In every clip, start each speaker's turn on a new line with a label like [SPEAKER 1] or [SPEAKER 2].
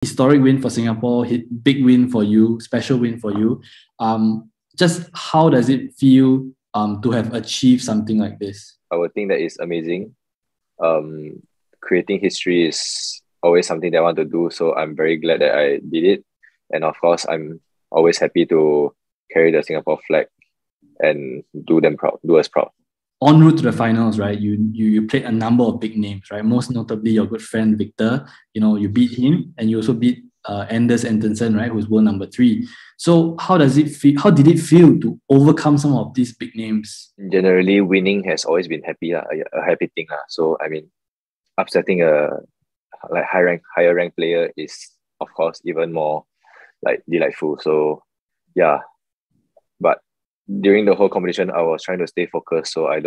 [SPEAKER 1] historic win for Singapore, big win for you, special win for you. Just how does it feel to have achieved something like this?
[SPEAKER 2] I would think that is amazing. Creating history is always something that I want to do, so I'm very glad that I did it. And of course, I'm always happy to carry the Singapore flag and do us proud.
[SPEAKER 1] En route to the finals, right? You played a number of big names, right? Most notably your good friend Victor. You beat him, and you also beat Anders Antonsen, right? Who's world number 3. So how does it feel? How did it feel to overcome some of these big names?
[SPEAKER 2] Generally, winning has always been a happy thing. So I mean, upsetting a higher rank player is of course even more like delightful. So yeah, but during the whole competition, I was trying to stay focused. So I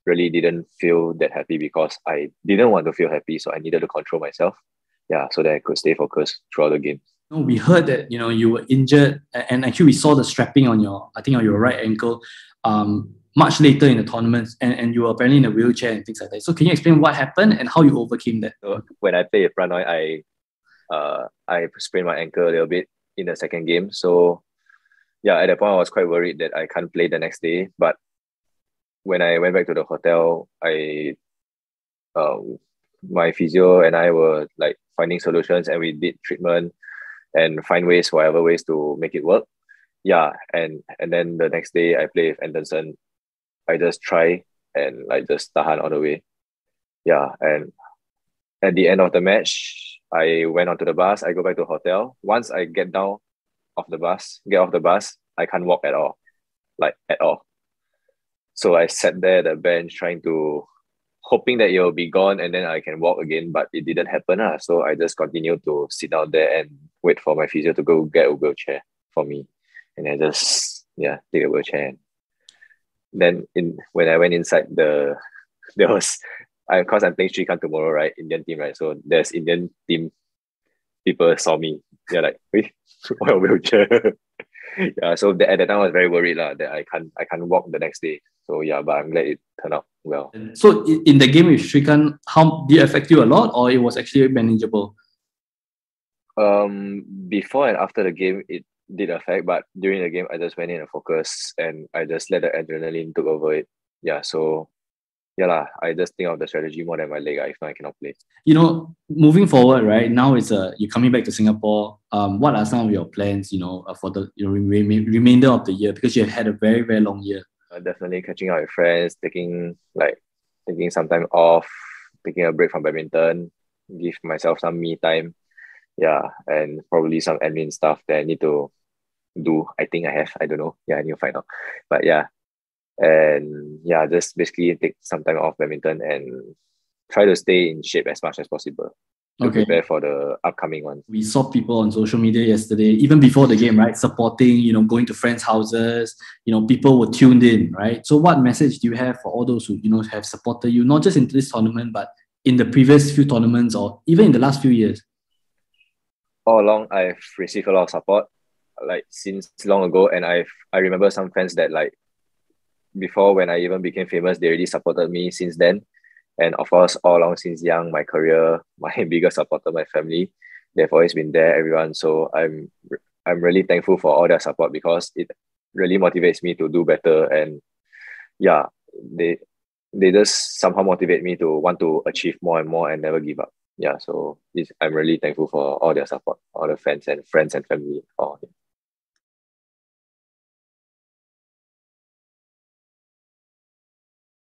[SPEAKER 2] really didn't feel that happy because I didn't want to feel happy. So I needed to control myself. Yeah, so that I could stay focused throughout the game.
[SPEAKER 1] We heard that you were injured, and actually we saw the strapping on your right ankle much later in the tournament, and you were apparently in a wheelchair and things like that. So can you explain what happened and how you overcame that?
[SPEAKER 2] So when I played at Pranoy, I sprained my ankle a little bit in the second game. So yeah, at that point I was quite worried that I can't play the next day. But when I went back to the hotel, my physio and I were like finding solutions, and we did treatment and find whatever ways to make it work. Yeah, and then the next day I play with Anderson. I just try and like just tahan all the way. Yeah, and at the end of the match, I went onto the bus. I go back to the hotel. Once I get off the bus, I can't walk at all, like at all. So I sat there at the bench hoping that it will be gone and then I can walk again, but it didn't happen. So I just continued to sit down there and wait for my physio to go get a wheelchair for me. And I just, take a wheelchair. Then when I went inside, there was, because I'm playing Sri Lanka tomorrow, right? Indian team, right? So there's Indian team people saw me. They're like, wait, why a wheelchair? Yeah, so at that time I was very worried that I can't walk the next day. So yeah, but I'm glad it turned out well.
[SPEAKER 1] So in the game with Srikanth, how did it affect you a lot, or it was actually manageable?
[SPEAKER 2] Before and after the game, it did affect, but during the game, I just went in and focused, and I just let the adrenaline took over it. Yeah, so I just think of the strategy more than my leg. If not, I cannot play.
[SPEAKER 1] Moving forward, right now you're coming back to Singapore. What are some of your plans? For the remainder of the year, because you've had a very, very long year.
[SPEAKER 2] Definitely catching up with friends, taking some time off, taking a break from badminton, give myself some me time. Yeah, and probably some admin stuff that I need to do. I think I have. I don't know. Yeah, I need to find out. But yeah. And yeah, just basically take some time off badminton and try to stay in shape as much as possible to prepare for the upcoming one.
[SPEAKER 1] We saw people on social media yesterday, even before the game, right, supporting, going to friends' houses, people were tuned in, right? So what message do you have for all those who, have supported you, not just in this tournament, but in the previous few tournaments or even in the last few years?
[SPEAKER 2] All along, I've received a lot of support, like since long ago. And I remember some fans that like, before when I even became famous, they already supported me since then. And of course, all along since young, my career, my biggest supporter, my family, they've always been there, everyone. So I'm really thankful for all their support because it really motivates me to do better. And yeah, they just somehow motivate me to want to achieve more and more and never give up. Yeah, so I'm really thankful for all their support, all the fans and friends and family.